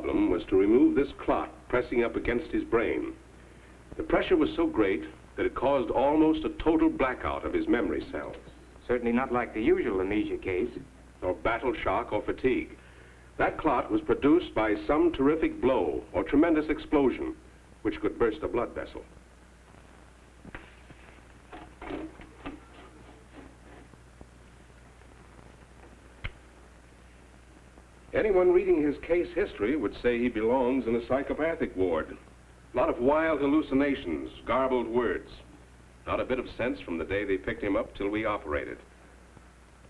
problem was to remove this clot pressing up against his brain. The pressure was so great that it caused almost a total blackout of his memory cells. Certainly not like the usual amnesia case. Or battle shock or fatigue. That clot was produced by some terrific blow or tremendous explosion, which could burst a blood vessel. Anyone reading his case history would say he belongs in a psychopathic ward. A lot of wild hallucinations, garbled words. Not a bit of sense from the day they picked him up till we operated.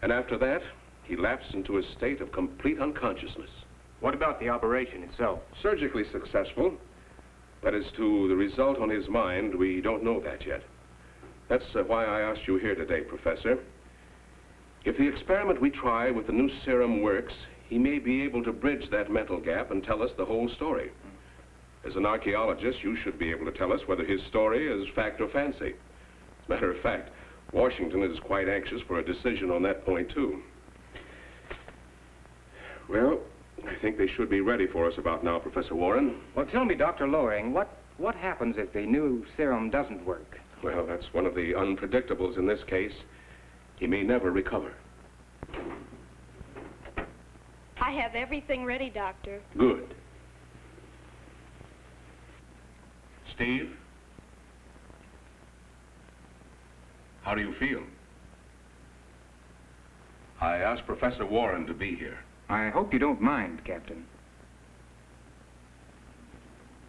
And after that, he lapsed into a state of complete unconsciousness. What about the operation itself? Surgically successful. But as to the result on his mind, we don't know that yet. That's why I asked you here today, Professor. If the experiment we try with the new serum works, he may be able to bridge that mental gap and tell us the whole story. As an archaeologist, you should be able to tell us whether his story is fact or fancy. As a matter of fact, Washington is quite anxious for a decision on that point, too. Well, I think they should be ready for us about now, Professor Warren. Well, tell me, Dr. Lowering, what happens if the new serum doesn't work? Well, that's one of the unpredictables in this case. He may never recover. I have everything ready, Doctor. Good. Steve? How do you feel? I asked Professor Warren to be here. I hope you don't mind, Captain.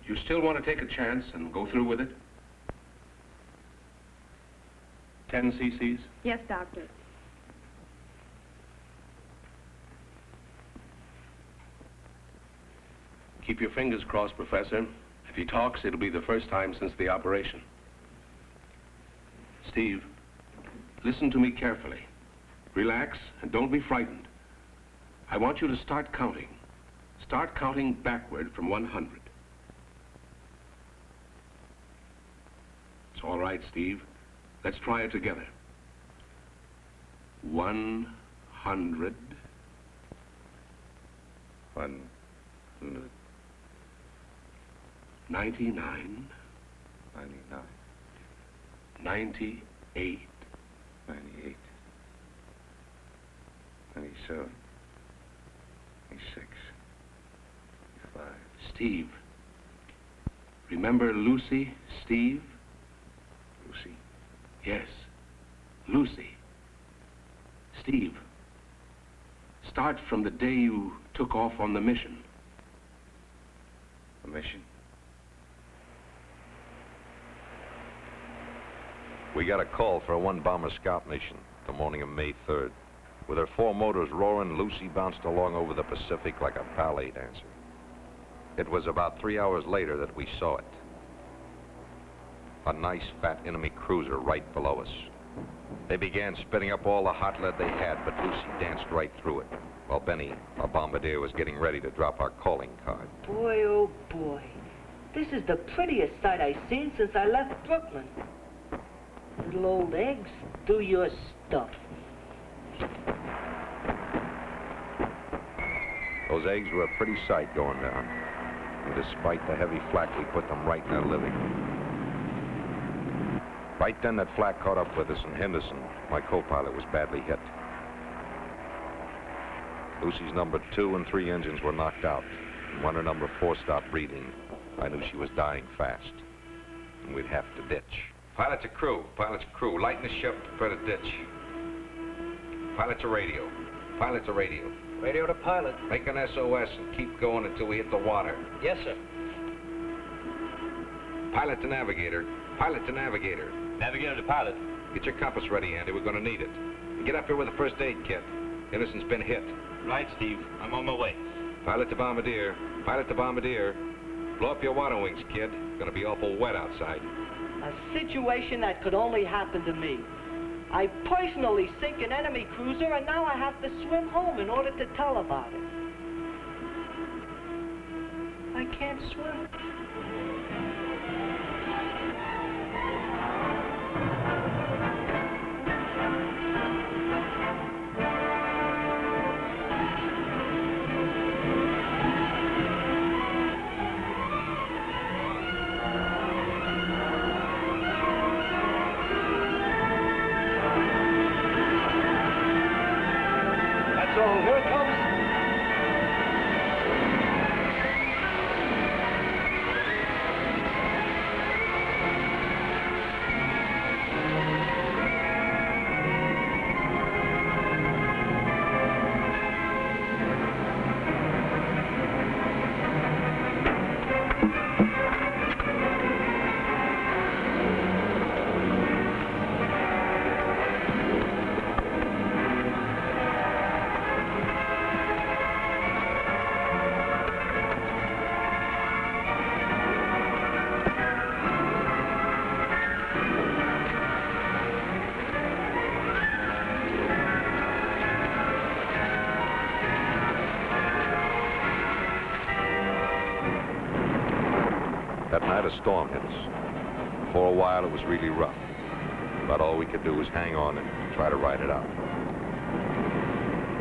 You still want to take a chance and go through with it? 10 cc's? Yes, Doctor. Keep your fingers crossed, Professor. If he talks, it'll be the first time since the operation. Steve, listen to me carefully. Relax and don't be frightened. I want you to start counting. Start counting backward from 100. It's all right, Steve. Let's try it together. 100. 100. 99. 99. 98. 98. 97. 96. 95. Steve. Remember Lucy, Steve? Lucy. Yes, Lucy. Steve, start from the day you took off on the mission. The mission? We got a call for a one-bomber scout mission the morning of May 3rd. With her 4 motors roaring, Lucy bounced along over the Pacific like a ballet dancer. It was about 3 hours later that we saw it. A nice, fat enemy cruiser right below us. They began spitting up all the hot lead they had, but Lucy danced right through it, while Benny, our bombardier, was getting ready to drop our calling card. Boy, oh boy. This is the prettiest sight I've seen since I left Brooklyn. Little old eggs, do your stuff. Those eggs were a pretty sight going down. And despite the heavy flak, we put them right in their living. Right then, that flak caught up with us, and Henderson, my co-pilot, was badly hit. Lucy's number 2 and 3 engines were knocked out. And when her number 4 stopped breathing, I knew she was dying fast. And we'd have to ditch. Pilot to crew. Lighten the ship, prepare to ditch. Pilot to radio. Pilot to radio. Radio to pilot. Make an SOS and keep going until we hit the water. Yes, sir. Pilot to navigator. Pilot to navigator. Navigator to pilot. Get your compass ready, Andy. We're going to need it. And get up here with a first aid kit. Henderson's been hit. Right, Steve. I'm on my way. Pilot to bombardier. Pilot to bombardier. Blow up your water wings, kid. It's going to be awful wet outside. A situation that could only happen to me. I personally sink an enemy cruiser, and now I have to swim home in order to tell about it. I can't swim. a storm hit us. For a while, it was really rough. But all we could do was hang on and try to ride it out.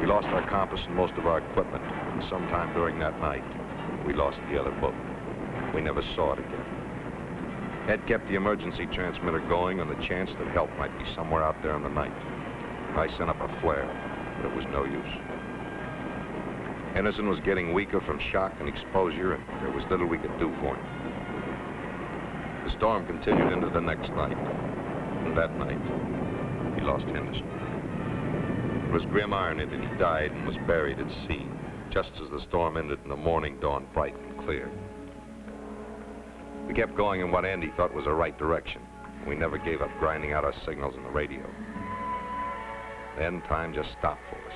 We lost our compass and most of our equipment. And sometime during that night, we lost the other boat. We never saw it again. Ed kept the emergency transmitter going on the chance that help might be somewhere out there in the night. I sent up a flare, but it was no use. Henderson was getting weaker from shock and exposure, and there was little we could do for him. The storm continued into the next night, and that night, we lost Henderson. It was grim irony that he died and was buried at sea, just as the storm ended and the morning dawned bright and clear. We kept going in what Andy thought was the right direction. We never gave up grinding out our signals on the radio. Then time just stopped for us.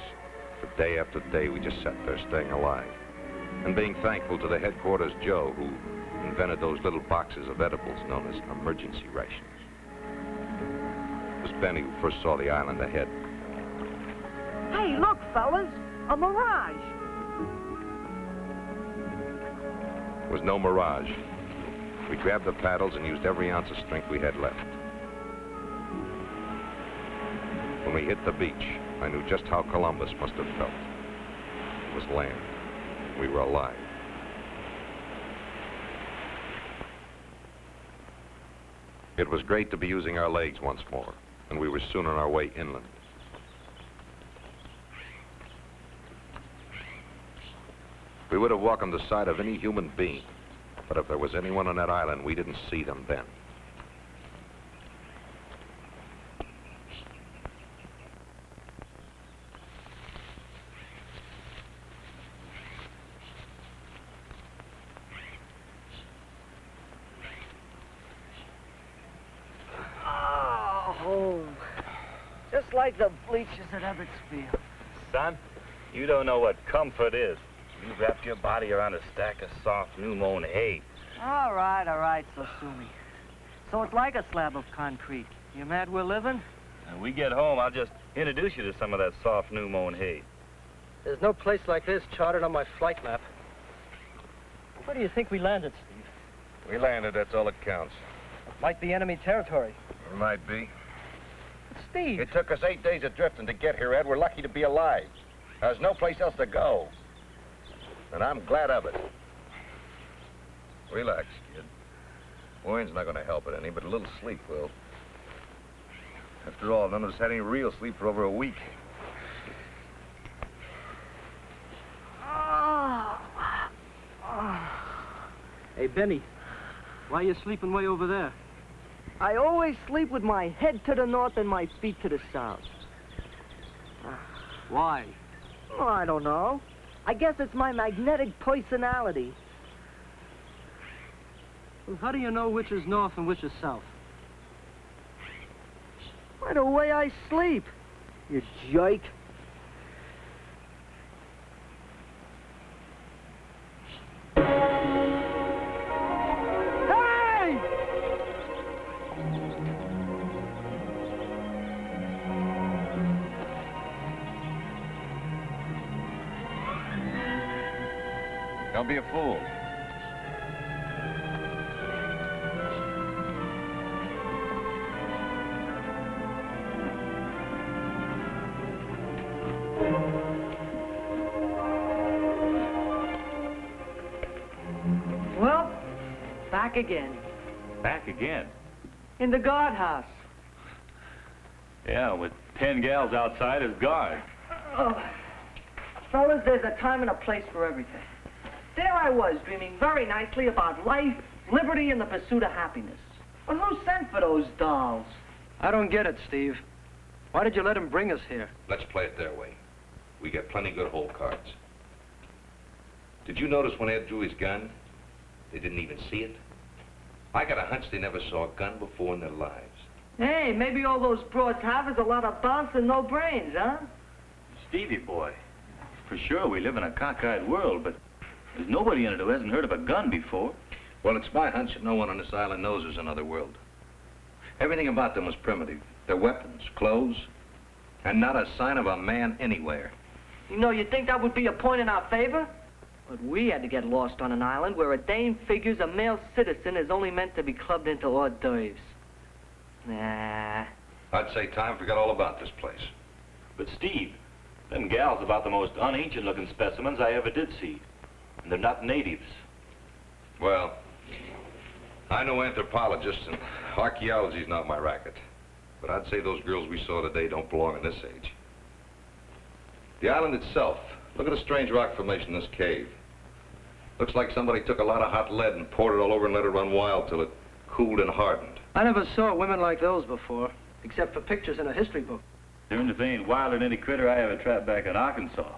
For day after day, we just sat there staying alive. And being thankful to the headquarters Joe, who invented those little boxes of edibles known as emergency rations. It was Benny who first saw the island ahead. Hey, look, fellas, a mirage. It was no mirage. We grabbed the paddles and used every ounce of strength we had left. When we hit the beach, I knew just how Columbus must have felt. It was land. We were alive. It was great to be using our legs once more, and we were soon on our way inland. We would have welcomed the sight of any human being, but if there was anyone on that island, we didn't see them then. Just like the bleachers at Evertsfield. Son, you don't know what comfort is. You wrapped your body around a stack of soft, new-mown hay. All right, Sosumi. So it's like a slab of concrete. You mad we're living? When we get home, I'll just introduce you to some of that soft, new-mown hay. There's no place like this charted on my flight map. Where do you think we landed, Steve? We landed, that's all that counts. Might be enemy territory. It might be. Steve! It took us 8 days of drifting to get here, Ed. We're lucky to be alive. There's no place else to go. And I'm glad of it. Relax, kid. Wind's not going to help it any, but a little sleep will. After all, none of us had any real sleep for over a week. Hey, Benny, why are you sleeping way over there? I always sleep with my head to the north and my feet to the south. Why? Oh, I don't know. I guess it's my magnetic personality. Well, how do you know which is north and which is south? By the way I sleep, you jerk. Hey! Don't be a fool. Well, back again. Back again? In the guardhouse. Yeah, with 10 gals outside as guard. Oh. Fellas, there's a time and a place for everything. There I was, dreaming very nicely about life, liberty, and the pursuit of happiness. But who sent for those dolls? I don't get it, Steve. Why did you let him bring us here? Let's play it their way. We get plenty good hole cards. Did you notice when Ed drew his gun, they didn't even see it? I got a hunch they never saw a gun before in their lives. Hey, maybe all those broads have is a lot of bounce and no brains, huh? Stevie boy, for sure we live in a cockeyed world, but there's nobody in it who hasn't heard of a gun before. Well, it's my hunch that no one on this island knows there's another world. Everything about them was primitive. Their weapons, clothes, and not a sign of a man anywhere. You know, you think that would be a point in our favor? But we had to get lost on an island where a dame figures a male citizen is only meant to be clubbed into hors d'oeuvres. Nah. I'd say time forgot all about this place. But Steve, them gals about the most unancient looking specimens I ever did see. And they're not natives. Well, I know anthropologists, and archaeology's not my racket. But I'd say those girls we saw today don't belong in this age. The island itself, look at the strange rock formation in this cave. Looks like somebody took a lot of hot lead and poured it all over and let it run wild till it cooled and hardened. I never saw women like those before, except for pictures in a history book. Darn if they ain't wilder than any critter I ever trapped back in Arkansas.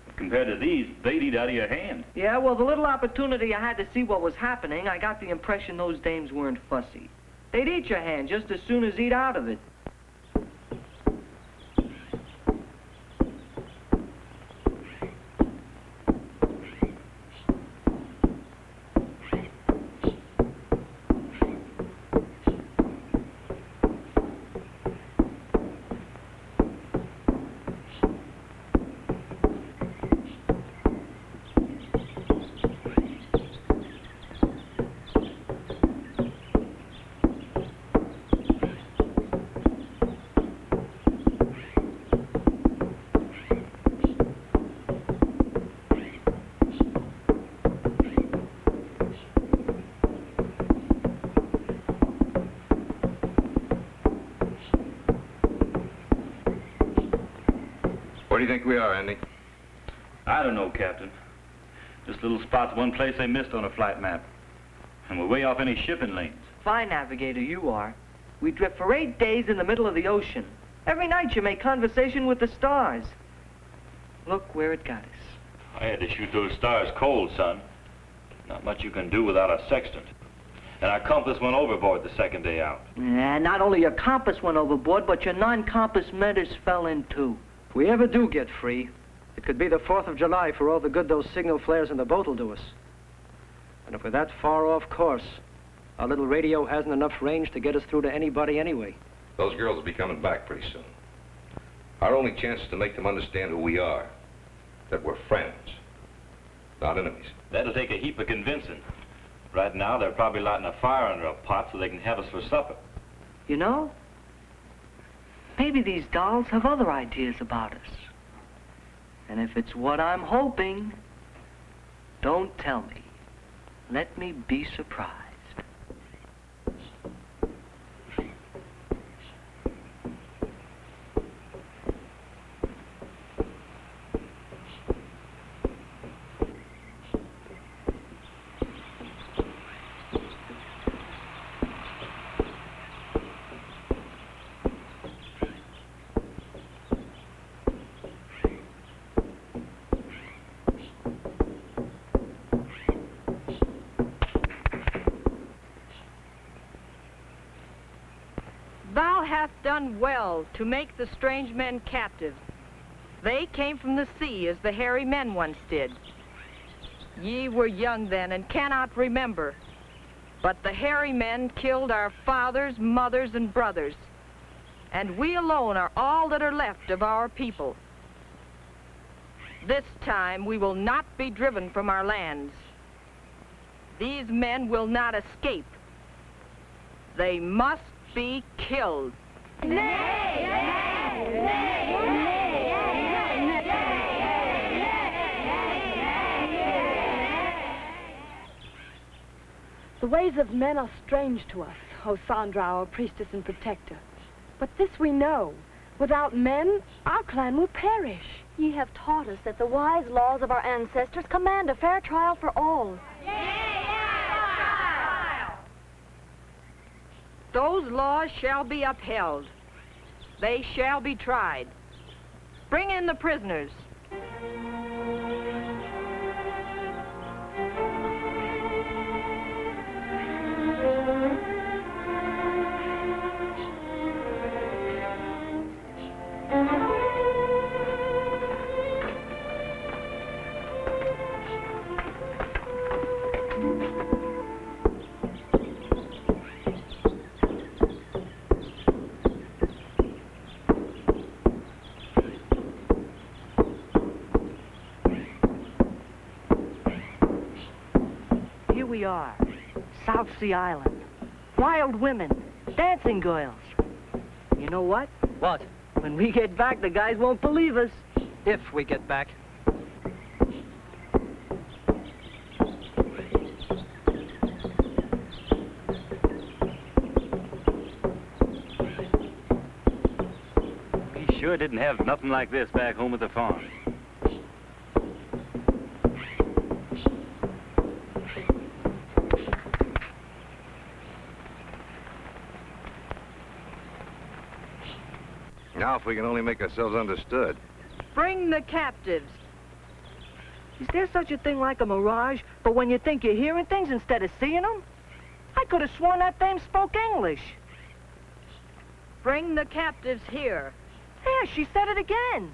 But compared to these, they'd eat out of your hand. Yeah, well, the little opportunity I had to see what was happening, I got the impression those dames weren't fussy. They'd eat your hand just as soon as eat out of it. Where do you think we are, Andy? I don't know, Captain. This little spot's one place they missed on a flight map. And we're way off any shipping lanes. Fine navigator you are. We drift for 8 days in the middle of the ocean. Every night you make conversation with the stars. Look where it got us. I had to shoot those stars cold, son. Not much you can do without a sextant. And our compass went overboard the second day out. And not only your compass went overboard, but your non-compass meters fell in too. If we ever do get free, it could be the 4th of July for all the good those signal flares in the boat will do us. And if we're that far off course, our little radio hasn't enough range to get us through to anybody anyway. Those girls will be coming back pretty soon. Our only chance is to make them understand who we are. That we're friends, not enemies. That'll take a heap of convincing. Right now, they're probably lighting a fire under a pot so they can have us for supper. You know, maybe these dolls have other ideas about us. And if it's what I'm hoping, don't tell me. Let me be surprised. Thou hast done well to make the strange men captives. They came from the sea as the hairy men once did. Ye were young then and cannot remember, but the hairy men killed our fathers, mothers, and brothers, and we alone are all that are left of our people. This time we will not be driven from our lands. These men will not escape. They must be killed. The ways of men are strange to us, O Sandra, our priestess and protector. But this we know. Without men, our clan will perish. Ye have taught us that the wise laws of our ancestors command a fair trial for all. Those laws shall be upheld. They shall be tried. Bring in the prisoners. we are. South Sea Island. Wild women. Dancing girls. You know what? What? When we get back, the guys won't believe us. If we get back. We sure didn't have nothing like this back home at the farm. Now, if we can only make ourselves understood. Bring the captives. Is there such a thing like a mirage, but when you think you're hearing things instead of seeing them? I could have sworn that dame spoke English. Bring the captives here. Yeah, she said it again.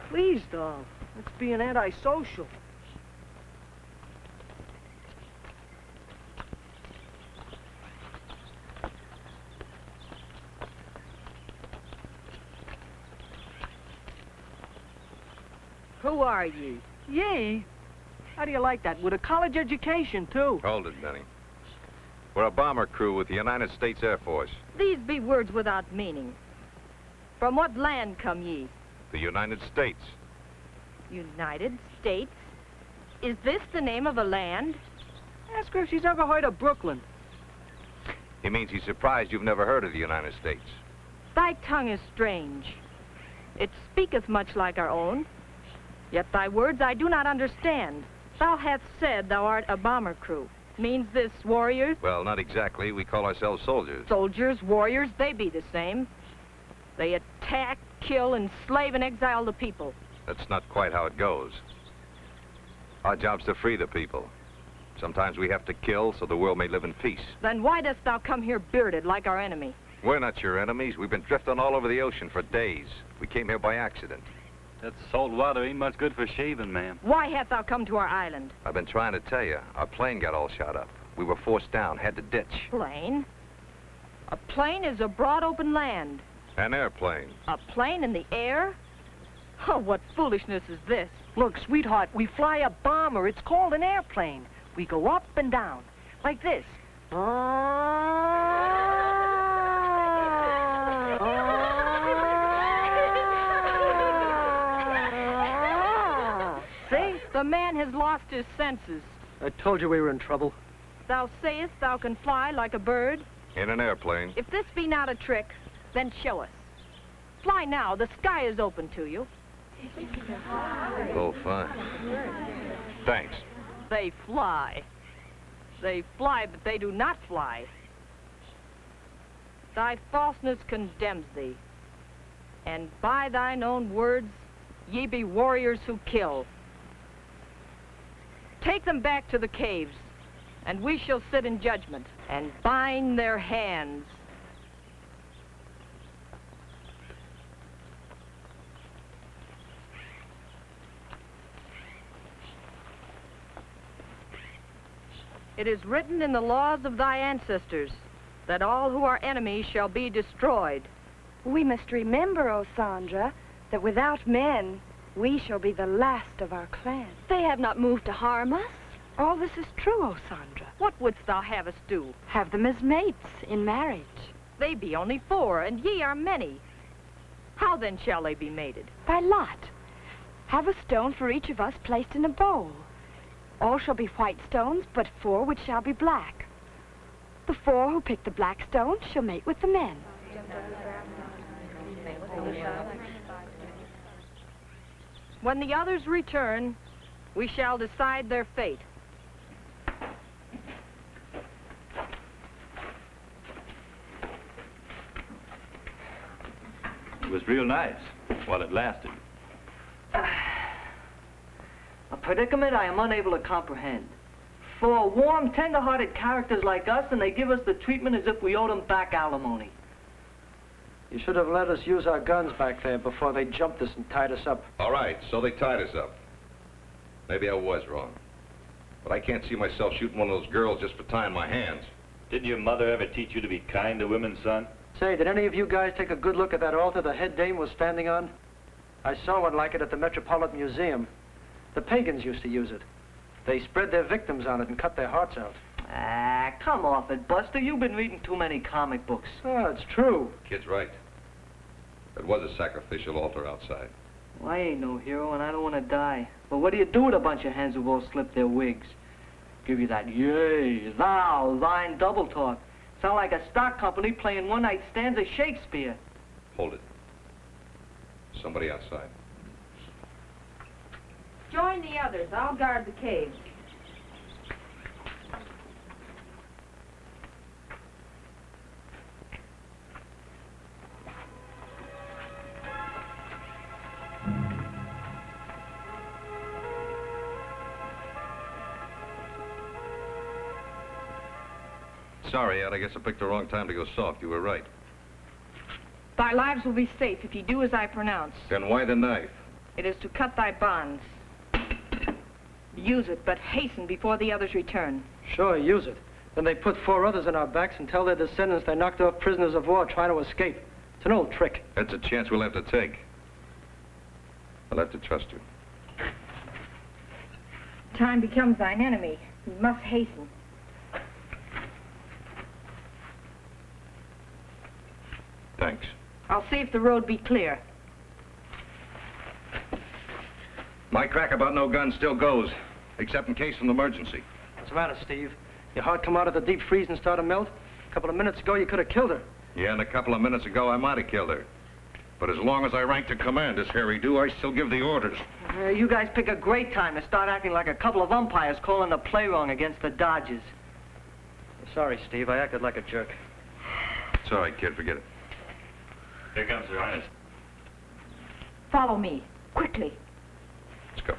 Please, doll. Let's be an antisocial. Who are ye? Ye? How do you like that? With a college education, too. Hold it, Benny. We're a bomber crew with the United States Air Force. These be words without meaning. From what land come ye? The United States. United States? Is this the name of a land? Ask her if she's ever heard of Brooklyn. He means he's surprised you've never heard of the United States. Thy tongue is strange. It speaketh much like our own. Yet thy words I do not understand. Thou hast said thou art a bomber crew. Means this warriors? Well, not exactly. We call ourselves soldiers. Soldiers, warriors, they be the same. They attack, kill, enslave, and exile the people. That's not quite how it goes. Our job's to free the people. Sometimes we have to kill so the world may live in peace. Then why dost thou come here bearded like our enemy? We're not your enemies. We've been drifting all over the ocean for days. We came here by accident. That salt water ain't much good for shaving, ma'am. Why hast thou come to our island? I've been trying to tell you. Our plane got all shot up. We were forced down, had to ditch. Plane? A plane is a broad open land. An airplane. A plane in the air? Oh, what foolishness is this? Look, sweetheart, we fly a bomber. It's called an airplane. We go up and down, like this. See? The man has lost his senses. I told you we were in trouble. Thou sayest thou can fly like a bird? In an airplane. If this be not a trick, then show us. Fly now. The sky is open to you. Oh, fine. Thanks. They fly. They fly, but they do not fly. Thy falseness condemns thee. And by thine own words, ye be warriors who kill. Take them back to the caves, and we shall sit in judgment and bind their hands. It is written in the laws of thy ancestors that all who are enemies shall be destroyed. We must remember, O Sandra, that without men, we shall be the last of our clan. They have not moved to harm us. All this is true, O Sandra. What wouldst thou have us do? Have them as mates in marriage. They be only 4, and ye are many. How then shall they be mated? By lot. Have a stone for each of us placed in a bowl. All shall be white stones, but 4 which shall be black. The 4 who pick the black stones shall mate with the men. When the others return, we shall decide their fate. It was real nice while it lasted. A predicament I am unable to comprehend. 4 warm, tender-hearted characters like us, and they give us the treatment as if we owed them back alimony. You should have let us use our guns back there before they jumped us and tied us up. All right, so they tied us up. Maybe I was wrong. But I can't see myself shooting one of those girls just for tying my hands. Didn't your mother ever teach you to be kind to women, son? Say, did any of you guys take a good look at that altar the head dame was standing on? I saw one like it at the Metropolitan Museum. The pagans used to use it. They spread their victims on it and cut their hearts out. Ah, come off it, Buster. You've been reading too many comic books. Oh, it's true. Kid's right. It was a sacrificial altar outside. Well, I ain't no hero, and I don't want to die. But what do you do with a bunch of hens who all slip their wigs? Give you that yay, thou, thine double talk. Sound like a stock company playing one-night stands of Shakespeare. Hold it. Somebody outside. Join the others. I'll guard the cave. Sorry, Ed. I guess I picked the wrong time to go soft. You were right. Thy lives will be safe if you do as I pronounce. Then why the knife? It is to cut thy bonds. Use it, but hasten before the others return. Sure, use it. Then they put 4 others on our backs and tell their descendants they knocked off prisoners of war trying to escape. It's an old trick. That's a chance we'll have to take. I'll have to trust you. Time becomes thine enemy. We must hasten. Thanks. I'll see if the road be clear. My crack about no gun still goes, except in case of an emergency. What's the matter, Steve? Your heart come out of the deep freeze and start to melt? A couple of minutes ago, you could have killed her. Yeah, and a couple of minutes ago, I might have killed her. But as long as I rank to command, as Harry do, I still give the orders. You guys pick a great time to start acting like a couple of umpires calling the play wrong against the Dodgers. Sorry, Steve. I acted like a jerk. It's all right, kid. Forget it. Here comes Her Highness. Follow me, quickly. Let's go.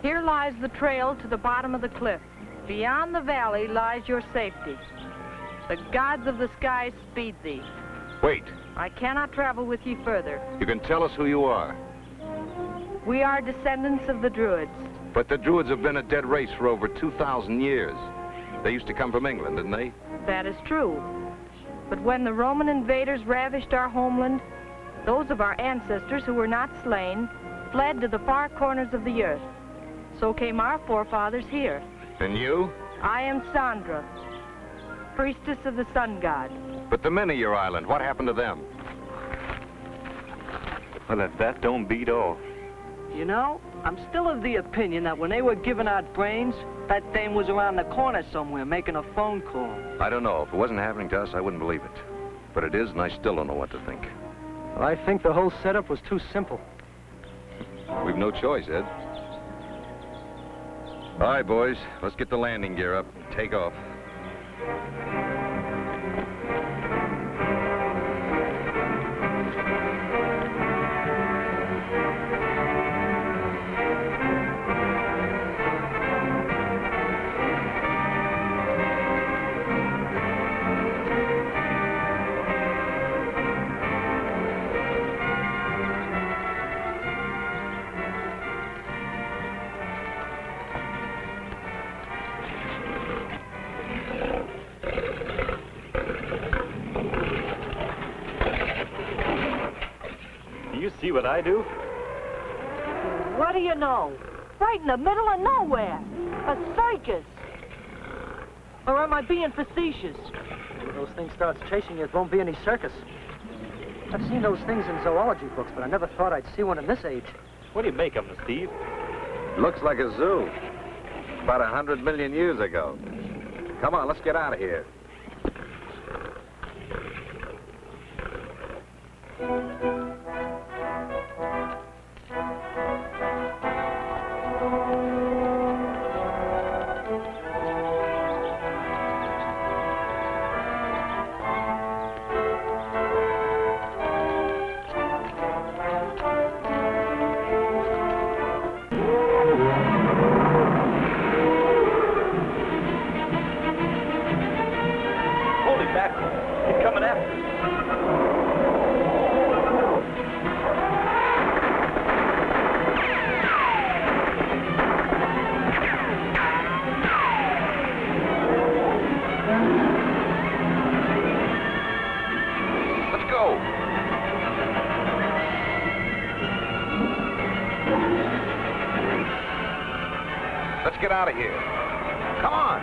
Here lies the trail to the bottom of the cliff. Beyond the valley lies your safety. The gods of the skies speed thee. Wait. I cannot travel with ye further. You can tell us who you are. We are descendants of the Druids. But the Druids have been a dead race for over 2,000 years. They used to come from England, didn't they? That is true. But when the Roman invaders ravished our homeland, those of our ancestors who were not slain fled to the far corners of the earth. So came our forefathers here. And you? I am Sandra, priestess of the sun god. But the men of your island, what happened to them? Well, if that don't beat all. You know, I'm still of the opinion that when they were giving out brains, that dame was around the corner somewhere making a phone call. I don't know. If it wasn't happening to us, I wouldn't believe it. But it is, and I still don't know what to think. Well, I think the whole setup was too simple. We've no choice, Ed. All right, boys, let's get the landing gear up and take off. See what I do? What do you know? Right in the middle of nowhere. A circus. Or am I being facetious? When those things starts chasing you, it won't be any circus. I've seen those things in zoology books, but I never thought I'd see one in this age. What do you make of them, Steve? Looks like a zoo. About 100 million years ago. Come on, let's get out of here. Let's get out of here. Come on.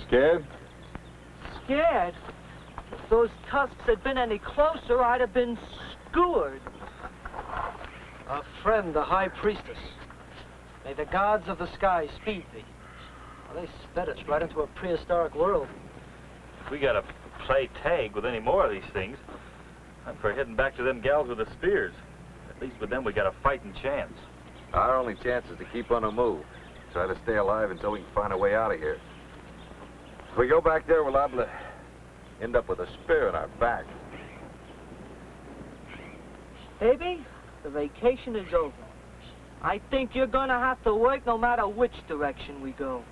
Scared? Scared? If those tusks had been any closer, I'd have been skewered. Our friend, the High Priestess. May the gods of the sky speed thee. Well, they sped us right into a prehistoric world. If we gotta play tag with any more of these things, I'm for heading back to them gals with the spears. At least with them we got a fighting chance. Our only chance is to keep on the move. Try to stay alive until we can find a way out of here. If we go back there, we'll liable to end up with a spear in our back. Baby, the vacation is over. I think you're gonna have to work no matter which direction we go.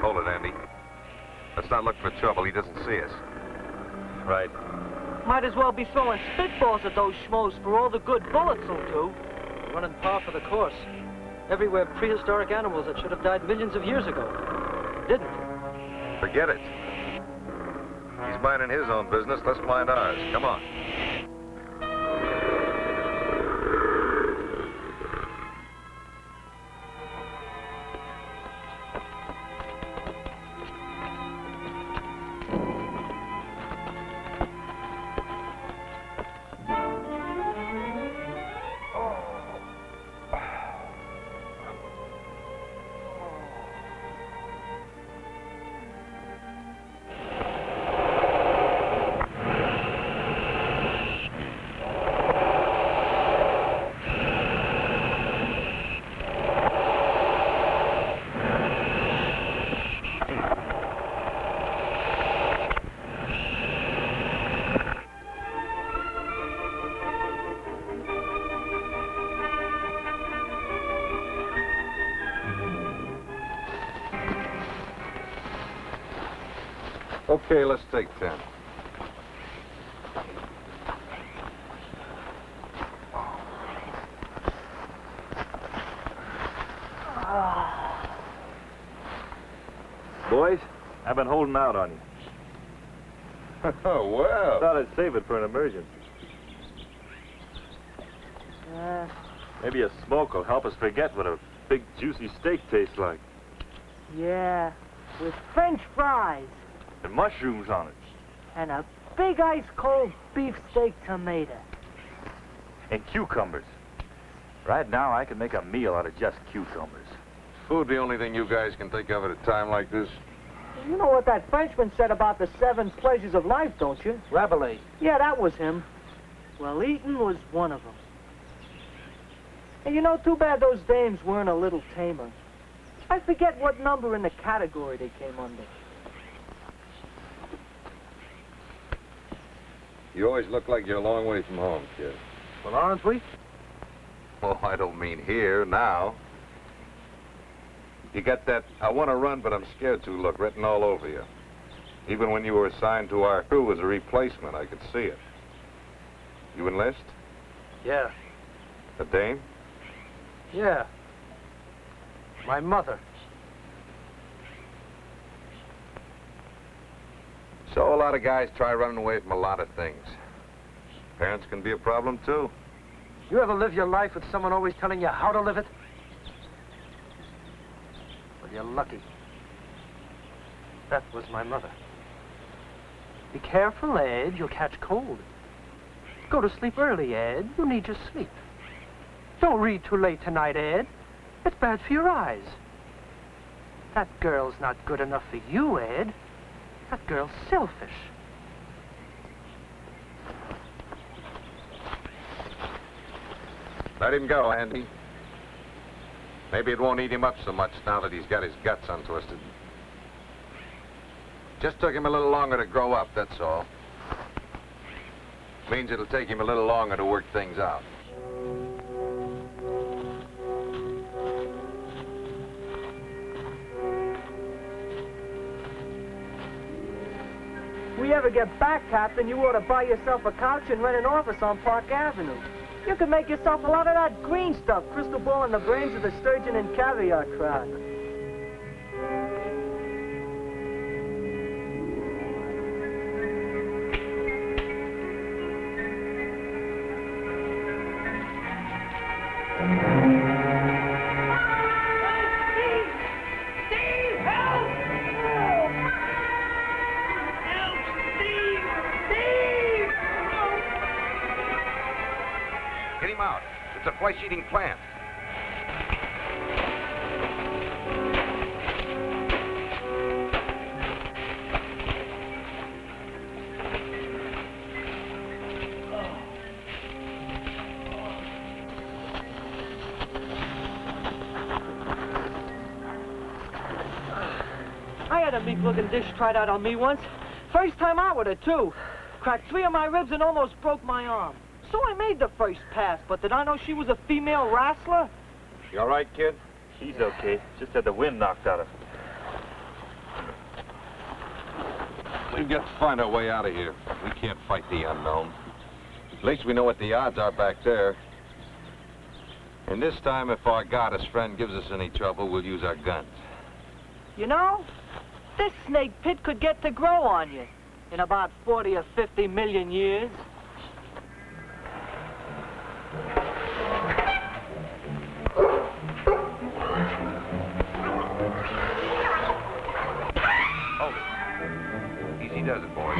Hold it, Andy. Let's not look for trouble. He doesn't see us. Right. Might as well be throwing spitballs at those schmoes for all the good bullets will do. Running par for the course. Everywhere prehistoric animals that should have died millions of years ago. Didn't. Forget it. He's minding his own business. Let's mind ours. Come on. Okay, let's take 10. Boys, I've been holding out on you. Oh, well. Thought I'd save it for an emergency. Maybe a smoke will help us forget what a big, juicy steak tastes like. Yeah, with French fries And mushrooms on it. and a big ice-cold beefsteak tomato. And cucumbers. Right now, I can make a meal out of just cucumbers. Food the only thing you guys can think of at a time like this? You know what that Frenchman said about the 7 pleasures of life, don't you? Rabelais. Yeah, that was him. Well, eating was one of them. And you know, too bad those dames weren't a little tamer. I forget what number in the category they came under. You always look like you're a long way from home, kid. Well, aren't we? Well, I don't mean here, now. You got that, I want to run, but I'm scared to look written all over you. Even when you were assigned to our crew as a replacement, I could see it. You enlist? Yeah. A dame? Yeah. My mother. So a lot of guys try running away from a lot of things. Parents can be a problem, too. You ever live your life with someone always telling you how to live it? Well, you're lucky. That was my mother. Be careful, Ed. You'll catch cold. Go to sleep early, Ed. You need your sleep. Don't read too late tonight, Ed. It's bad for your eyes. That girl's not good enough for you, Ed. That girl's selfish. Let him go, Andy. Maybe it won't eat him up so much now that he's got his guts untwisted. Just took him a little longer to grow up, that's all. Means it'll take him a little longer to work things out. If we ever get back, Captain, you ought to buy yourself a couch and rent an office on Park Avenue. You could make yourself a lot of that green stuff, crystal ball in the brains of the sturgeon and caviar crowd. Get him out. It's a flesh-eating plant. I had a meek-looking dish tried out on me once. First time out with it, too. Cracked 3 of my ribs and almost broke my arm. So I made the first pass, but did I know she was a female wrestler? You all right, kid? She's okay. Just had the wind knocked out of her. We've got to find our way out of here. We can't fight the unknown. At least we know what the odds are back there. And this time, if our goddess friend gives us any trouble, we'll use our guns. You know, this snake pit could get to grow on you in about 40 or 50 million years. Oh, easy does it, boys.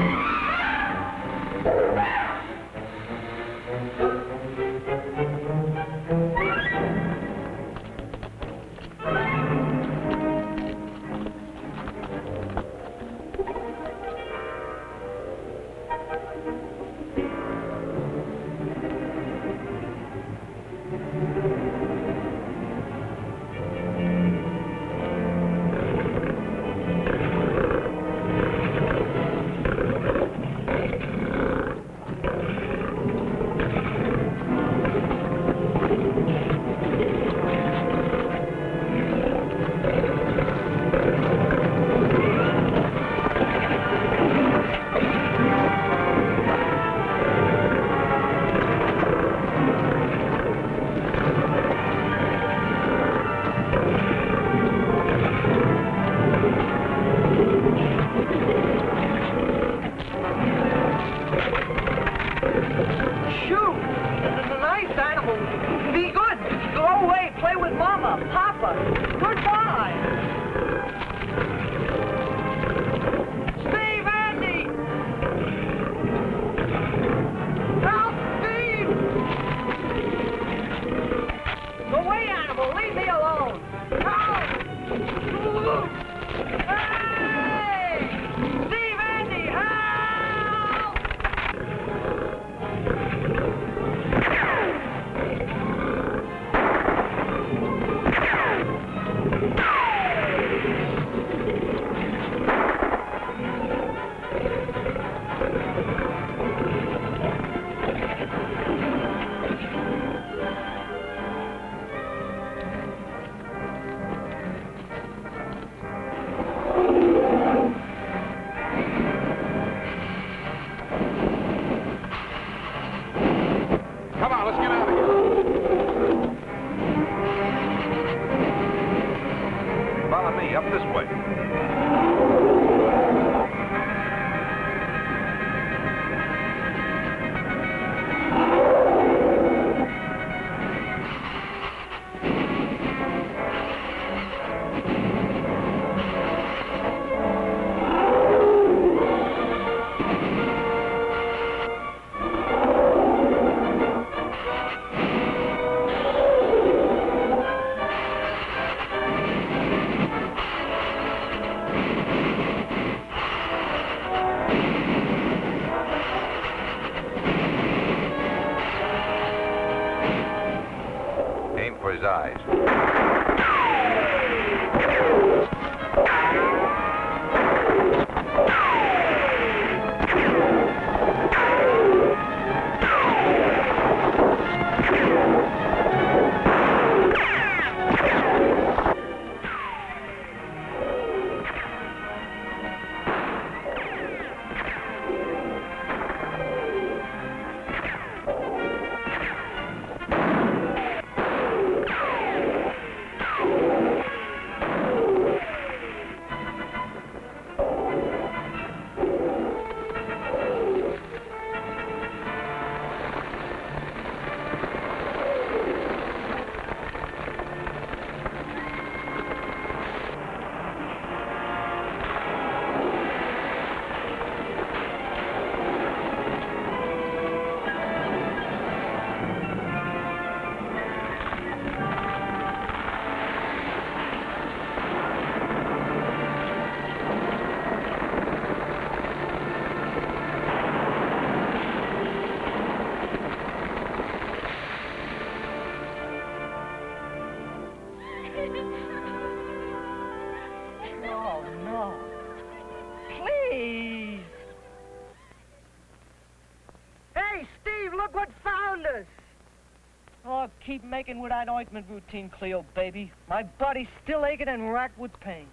Oh, keep making with that ointment routine, Cleo, baby. My body's still aching and racked with pain.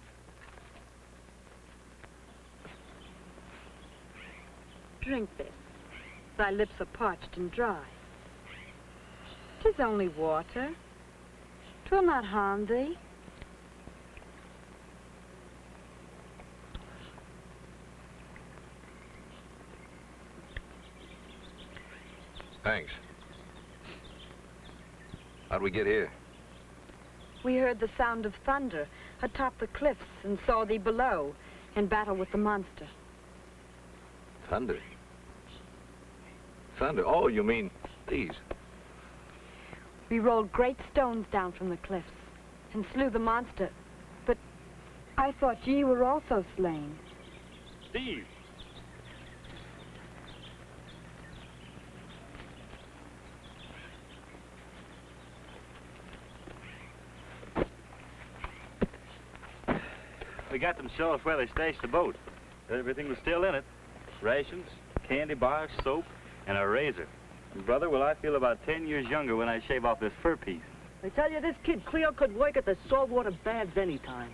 Drink this. Thy lips are parched and dry. 'Tis only water. 'Twill not harm thee. Thanks. How'd we get here? We heard the sound of thunder atop the cliffs and saw thee below in battle with the monster. Thunder. Thunder? Oh, you mean these? We rolled great stones down from the cliffs and slew the monster, but I thought ye were also slain. Steve! We got them show us where they stashed the boat. Everything was still in it. Rations, candy bars, soap, and a razor. And brother, will I feel about 10 years younger when I shave off this fur piece. I tell you, this kid Cleo could work at the saltwater baths anytime.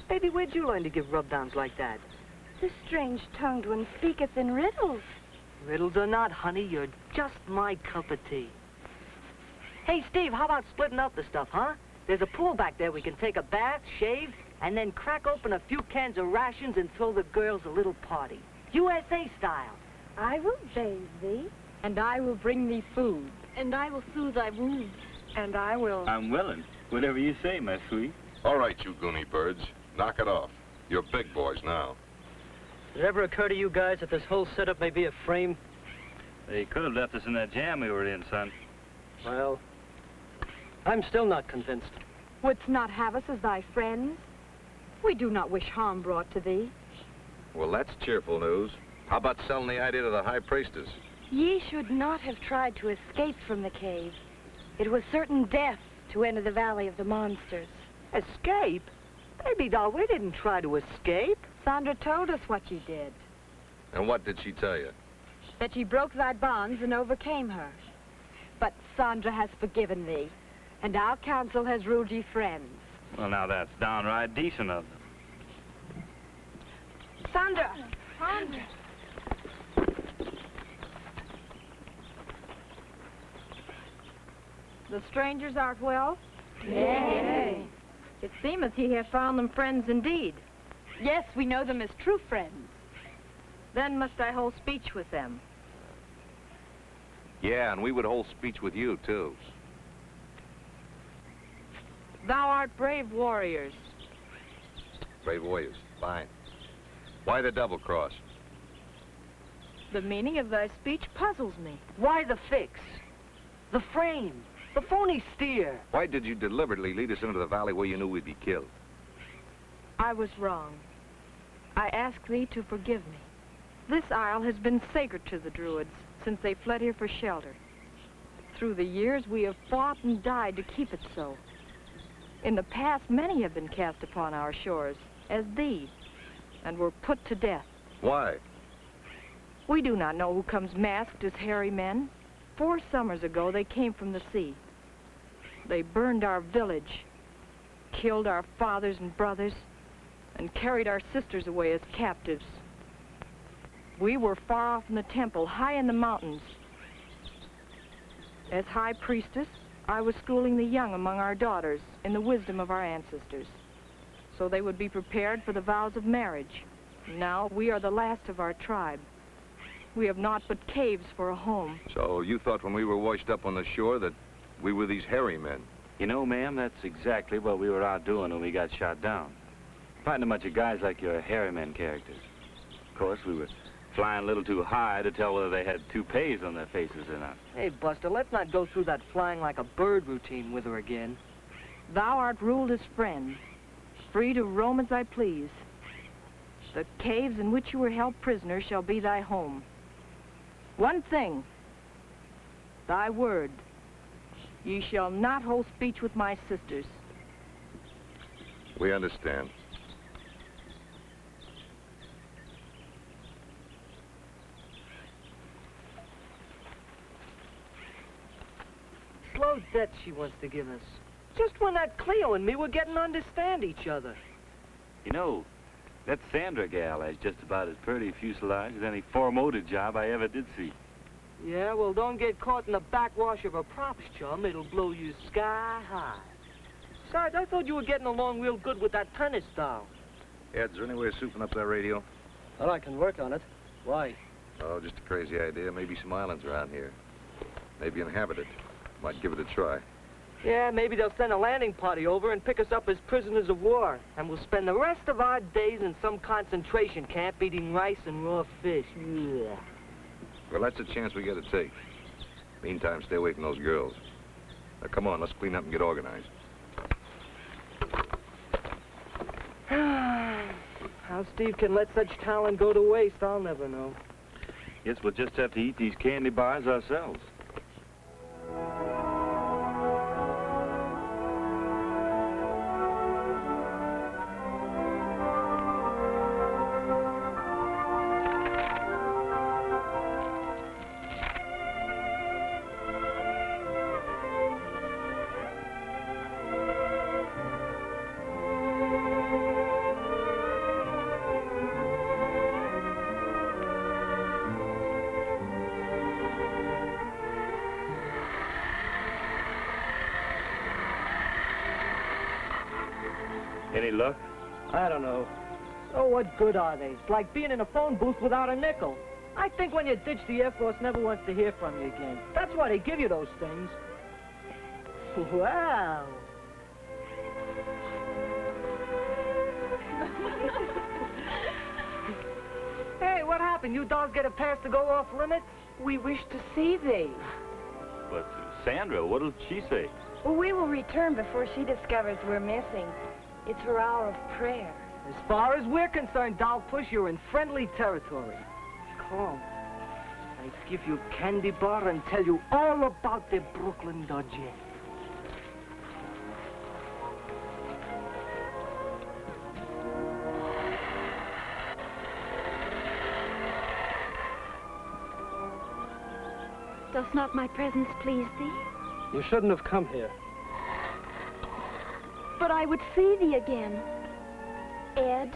Baby, where'd you learn to give rub-downs like that? The strange-tongued one speaketh in riddles. Riddles or not, honey, you're just my cup of tea. Hey, Steve, how about splitting up the stuff, huh? There's a pool back there we can take a bath, shave, and then crack open a few cans of rations and throw the girls a little party. USA style. I will bathe thee, and I will bring thee food, And I will soothe thy wounds. and I will... I'm willing. Whatever you say, my sweet. All right, you goony birds. Knock it off. You're big boys now. Did it ever occur to you guys that this whole setup may be a frame? They could have left us in that jam we were in, son. Well, I'm still not convinced. Wouldst not have us as thy friends? We do not wish harm brought to thee. Well, that's cheerful news. How about selling the idea to the high priestess? Ye should not have tried to escape from the cave. It was certain death to enter the valley of the monsters. Escape? Baby doll, we didn't try to escape. Sandra told us what ye did, And what did she tell you? that ye broke thy bonds and overcame her. But Sandra has forgiven thee, and our council has ruled ye friends. Well, now that's downright decent of them. Sandra! Sandra! The strangers art well? Yea. It seemeth ye have found them friends indeed. Yes, we know them as true friends. Then must I hold speech with them. Yeah, and we would hold speech with you, too. Thou art brave warriors. Brave warriors. Fine. Why the double cross? The meaning of thy speech puzzles me. Why the fix? The frame? The phony steer? Why did you deliberately lead us into the valley where you knew we'd be killed? I was wrong. I ask thee to forgive me. This isle has been sacred to the Druids since they fled here for shelter. Through the years, we have fought and died to keep it so. In the past, many have been cast upon our shores, as thee, and were put to death. Why? We do not know who comes masked as hairy men. 4 summers ago, they came from the sea. They burned our village, killed our fathers and brothers, and carried our sisters away as captives. We were far off in the temple, high in the mountains. As high priestess, I was schooling the young among our daughters in the wisdom of our ancestors, so they would be prepared for the vows of marriage. Now we are the last of our tribe. We have naught but caves for a home. So you thought when we were washed up on the shore that we were these hairy men? You know, ma'am, that's exactly what we were out doing when we got shot down. Fighting a bunch of guys like your hairy men characters. Of course, we were flying a little too high to tell whether they had toupees on their faces or not. Hey, Buster, let's not go through that flying like a bird routine with her again. Thou art ruled as friend, free to roam as I please. The caves in which you were held prisoner shall be thy home. One thing, thy word, ye shall not hold speech with my sisters. We understand. Slow no debt she wants to give us. Just when that Cleo and me were getting to understand each other. You know, that Sandra gal has just about as pretty a fuselage as any four-motor job I ever did see. Yeah, well, don't get caught in the backwash of her props, chum. It'll blow you sky high. Besides, I thought you were getting along real good with that tennis doll. Ed, is there any way of souping up that radio? Well, I can work on it. Why? Oh, just a crazy idea. Maybe some islands around here. Maybe inhabited. Might give it a try. Yeah, maybe they'll send a landing party over and pick us up as prisoners of war. And we'll spend the rest of our days in some concentration camp eating rice and raw fish. Yeah. Well, that's a chance we got to take. Meantime, stay away from those girls. Now, come on, let's clean up and get organized. How Steve can let such talent go to waste, I'll never know. Guess we'll just have to eat these candy bars ourselves. Any luck? I don't know. Oh, what good are they? It's like being in a phone booth without a nickel. I think when you ditch the Air Force, never wants to hear from you again. That's why they give you those things. Wow. Hey, what happened? You dogs get a pass to go off limits? We wish to see thee. But Sandra, what'll she say? Well, we will return before she discovers we're missing. It's her hour of prayer. As far as we're concerned, Doll Push, you're in friendly territory. Come. I give you candy bar and tell you all about the Brooklyn Dodger. Does not my presence please thee? You shouldn't have come here. But I would see thee again, Ed.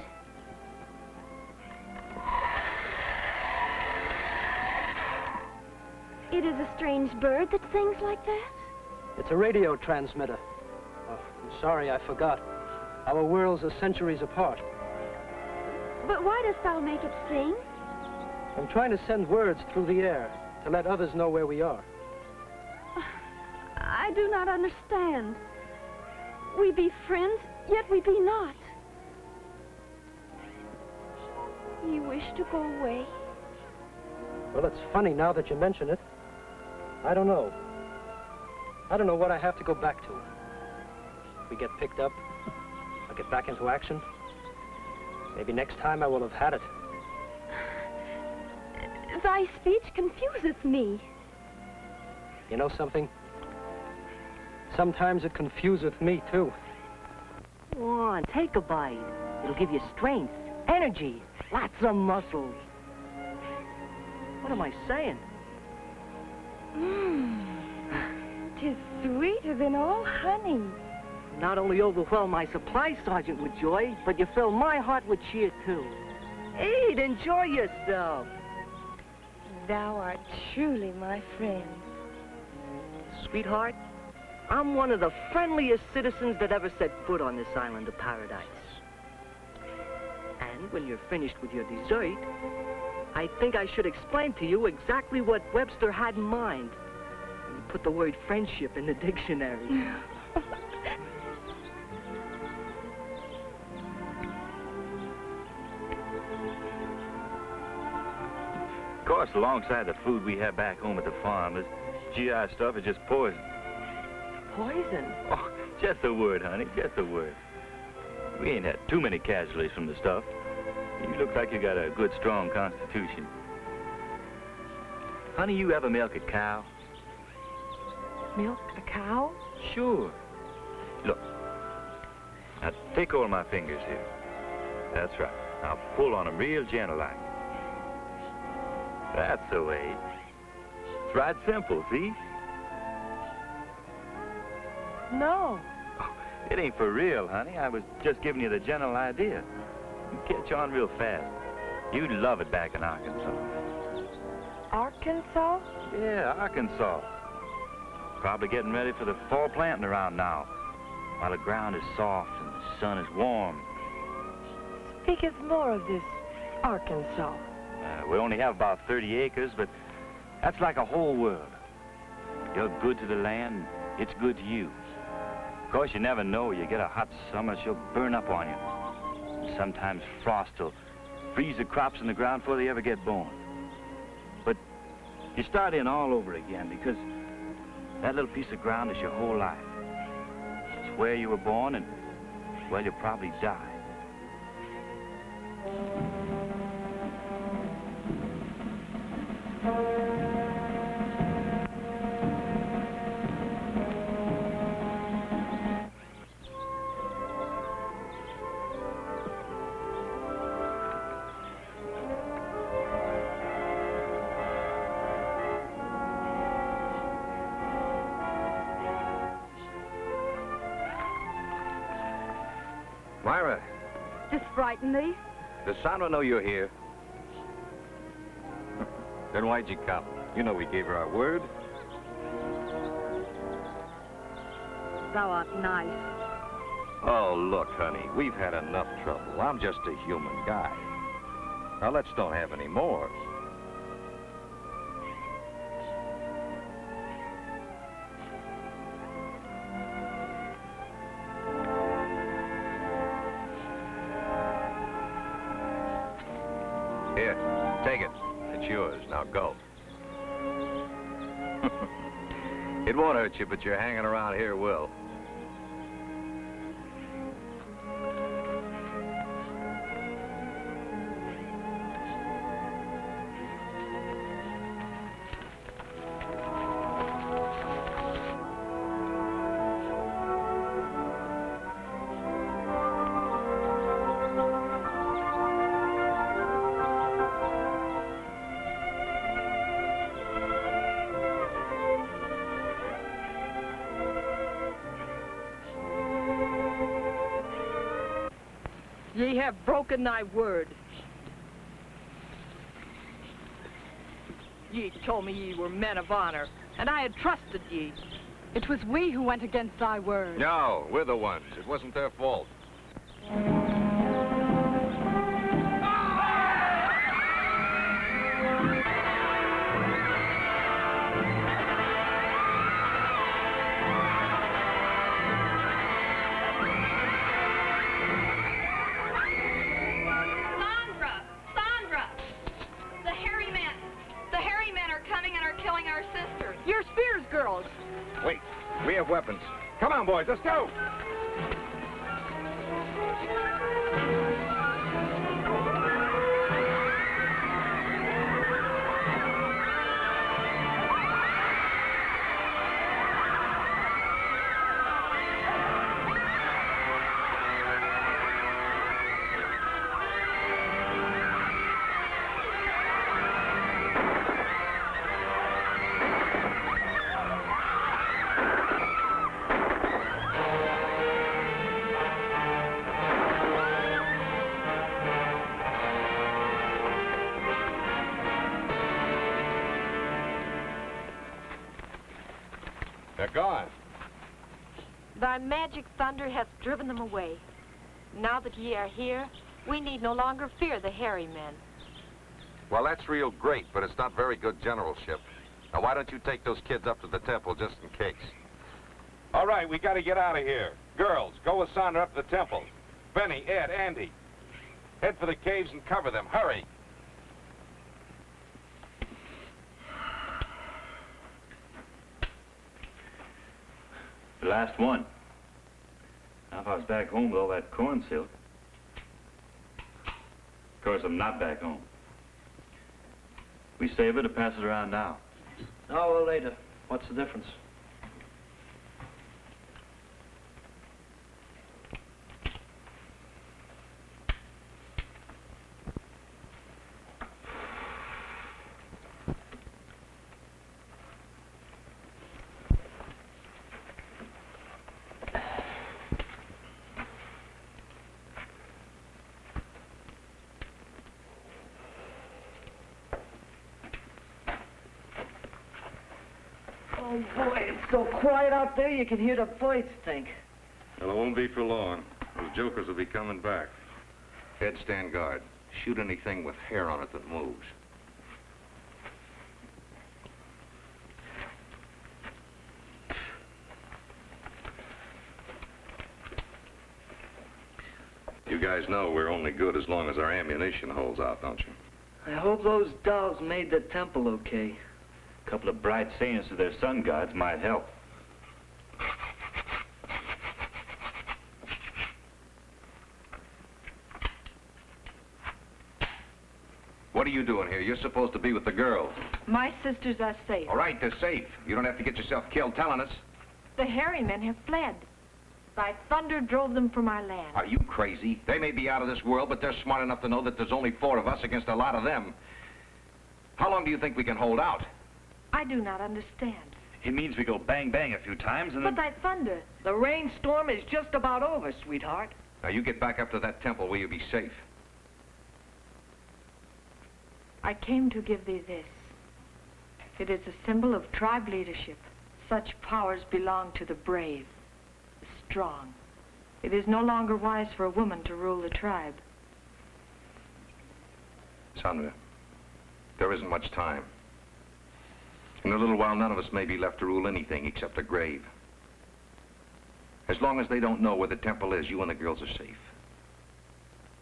It is a strange bird that sings like that? It's a radio transmitter. Oh, I'm sorry, I forgot. Our worlds are centuries apart. But why dost thou make it sing? I'm trying to send words through the air to let others know where we are. I do not understand. We be friends, yet we be not. You wish to go away? Well, it's funny now that you mention it. I don't know. I don't know what I have to go back to. If we get picked up, I'll get back into action. Maybe next time I will have had it. Thy speech confuseth me. You know something? Sometimes it confuseth me, too. Go on, take a bite. It'll give you strength, energy, lots of muscles. What am I saying? Tis sweeter than all honey. Not only overwhelm my supply sergeant with joy, but you fill my heart with cheer, too. Eat, enjoy yourself. Thou art truly my friend. Sweetheart, I'm one of the friendliest citizens that ever set foot on this island of paradise. And when you're finished with your dessert, I think I should explain to you exactly what Webster had in mind. And put the word friendship in the dictionary. Of course, alongside the food we have back home at the farm, this GI stuff is just poison. Poison? Oh, just a word, honey, just a word. We ain't had too many casualties from the stuff. You look like you got a good, strong constitution. Honey, you ever milk a cow? Milk a cow? Sure. Look. Now, take hold of my fingers here. That's right. Now, pull on them real gentle like. That's the way. It's right simple, see? No. It ain't for real, honey. I was just giving you the general idea. You catch on real fast. You'd love it back in Arkansas. Arkansas? Yeah, Arkansas. Probably getting ready for the fall planting around now, while the ground is soft and the sun is warm. Speak us more of this Arkansas. We only have about 30 acres, but that's like a whole world. You're good to the land, it's good to you. Of course, you never know. You get a hot summer, she'll burn up on you. And sometimes frost will freeze the crops in the ground before they ever get born. But you start in all over again, because that little piece of ground is your whole life. It's where you were born, and, well, you'll probably die. Myra, This frighten thee? does Sandra know you're here? Then why'd you come? You know we gave her our word. Thou art nice. Oh, look, honey, we've had enough trouble. I'm just a human guy. Now, let's don't have any more. Here, take it. It's yours. Now go. It won't hurt you, but your hanging around here will. Ye have broken thy word. Ye told me ye were men of honor, and I had trusted ye. It was we who went against thy word. No, we're the ones. It wasn't their fault. Sandra! The hairy men are coming and are killing our sisters. Your spears, girls. Wait, we have weapons. Come on, boys, let's go. They're gone. Thy magic thunder hath driven them away. Now that ye are here, we need no longer fear the hairy men. Well, that's real great, but it's not very good generalship. Now, why don't you take those kids up to the temple just in case? All right, we got to get out of here. Girls, go with Sandra up to the temple. Benny, Ed, Andy, head for the caves and cover them. Hurry. The last one. Now, if I was back home with all that corn silk. Of course, I'm not back home. We save it or pass it around now? Now or later. What's the difference? Oh, boy, it's so quiet out there you can hear the birds think. Well, it won't be for long. Those jokers will be coming back. Head, stand guard. Shoot anything with hair on it that moves. You guys know we're only good as long as our ammunition holds out, don't you? I hope those dolls made the temple okay. A couple of bright sayings to their sun gods might help. What are you doing here? You're supposed to be with the girls. My sisters are safe. All right, they're safe. You don't have to get yourself killed telling us. The hairy men have fled. Thy thunder drove them from our land. Are you crazy? They may be out of this world, but they're smart enough to know that there's only 4 of us against a lot of them. How long do you think we can hold out? I do not understand. It means we go bang bang a few times and But then... thy thunder. The rainstorm is just about over, sweetheart. Now, you get back up to that temple where you'll be safe. I came to give thee this. It is a symbol of tribe leadership. Such powers belong to the brave, the strong. It is no longer wise for a woman to rule the tribe. Sandra, there isn't much time. In a little while, none of us may be left to rule anything except a grave. As long as they don't know where the temple is, you and the girls are safe.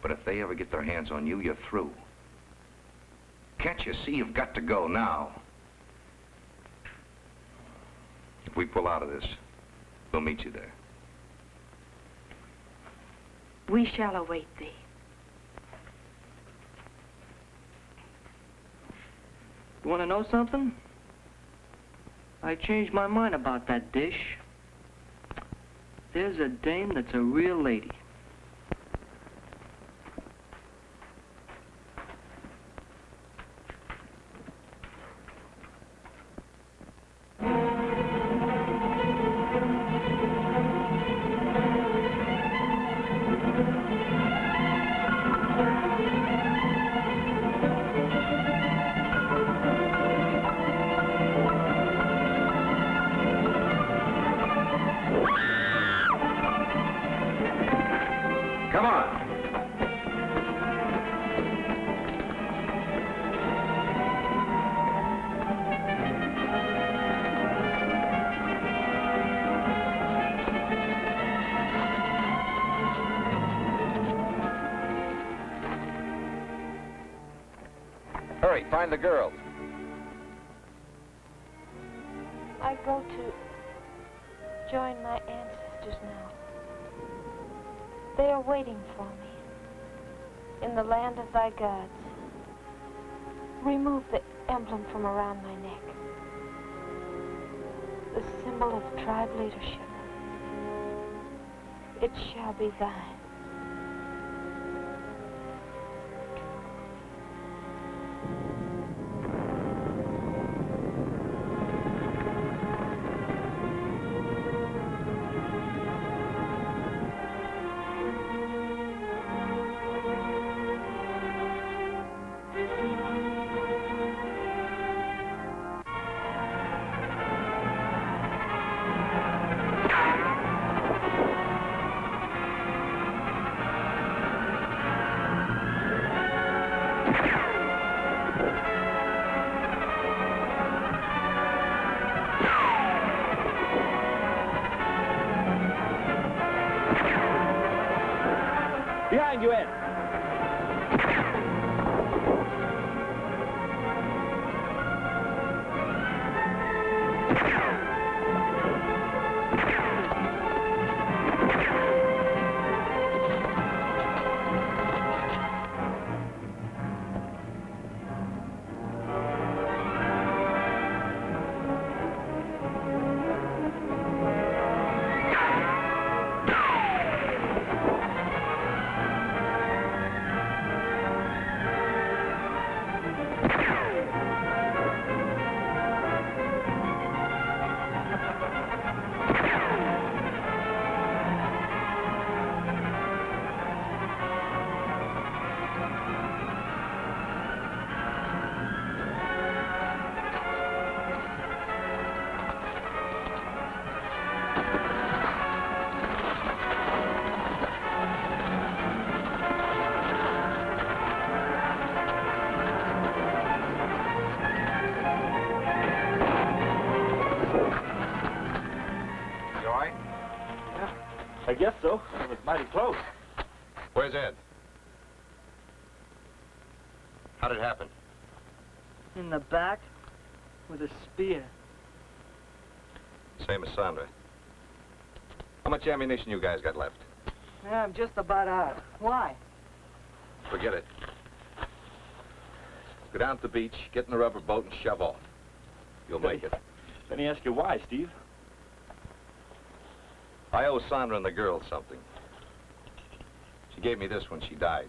But if they ever get their hands on you, you're through. Can't you see you've got to go now? If we pull out of this, we'll meet you there. We shall await thee. You want to know something? I changed my mind about that dish. There's a dame that's a real lady. Come on. Hurry, find the girls. I go to join my ancestors now. They are waiting for me in the land of thy gods. Remove the emblem from around my neck, the symbol of tribe leadership. It shall be thine. I guess so. It was mighty close. Where's Ed? How did it happen? In the back with a spear. Same as Sandra. How much ammunition you guys got left? Yeah, I'm just about out. Why? Forget it. Go down to the beach, get in the rubber boat, and shove off. You'll make it. Let me ask you why, Steve. I owe Sandra and the girls something. She gave me this when she died.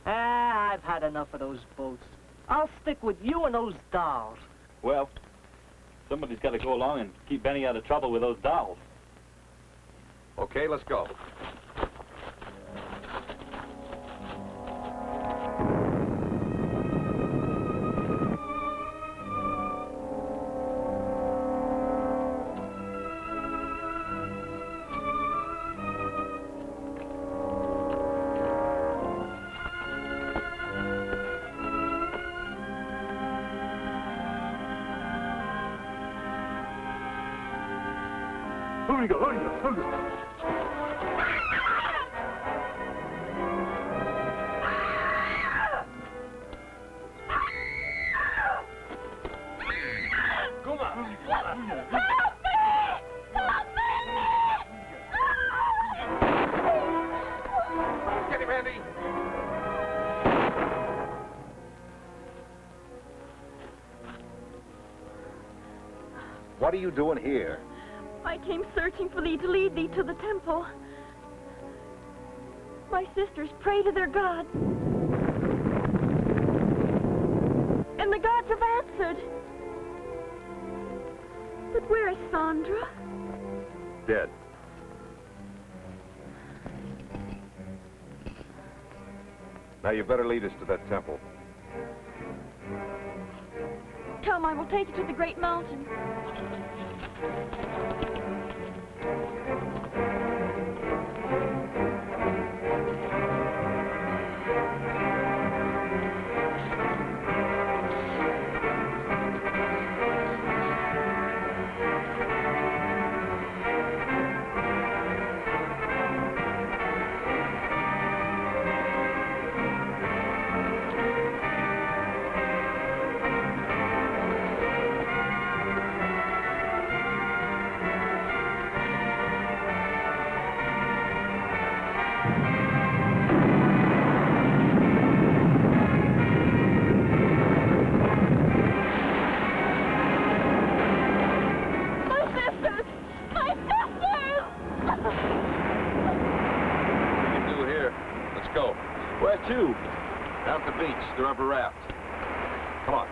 Ah, I've had enough of those boats. I'll stick with you and those dolls. Well, somebody's got to go along and keep Benny out of trouble with those dolls. Okay, let's go. What are you doing here? I came searching for thee to lead thee to the temple. My sisters pray to their God. And the gods have answered. But where is Sandra? Dead. Now you better lead us to that temple. Come, I will take you to the great mountain. Down at the beach, the rubber raft. Come on.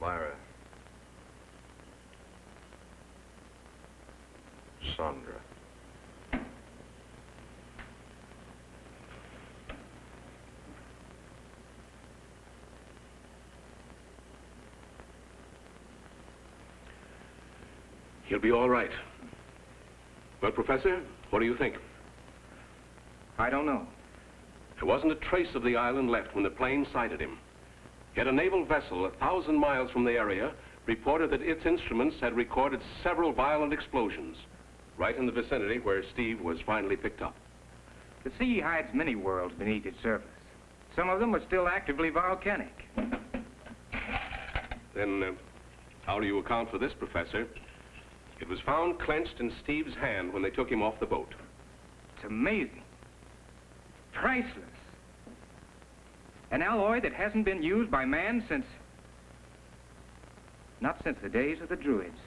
Myra. Sandra. He'll be all right. Well, Professor, what do you think? I don't know. There wasn't a trace of the island left when the plane sighted him. Yet a naval vessel 1,000 miles from the area reported that its instruments had recorded several violent explosions, right in the vicinity where Steve was finally picked up. The sea hides many worlds beneath its surface. Some of them are still actively volcanic. Then, how do you account for this, Professor? It was found clenched in Steve's hand when they took him off the boat. It's amazing. Priceless. An alloy that hasn't been used by man since... not since the days of the Druids.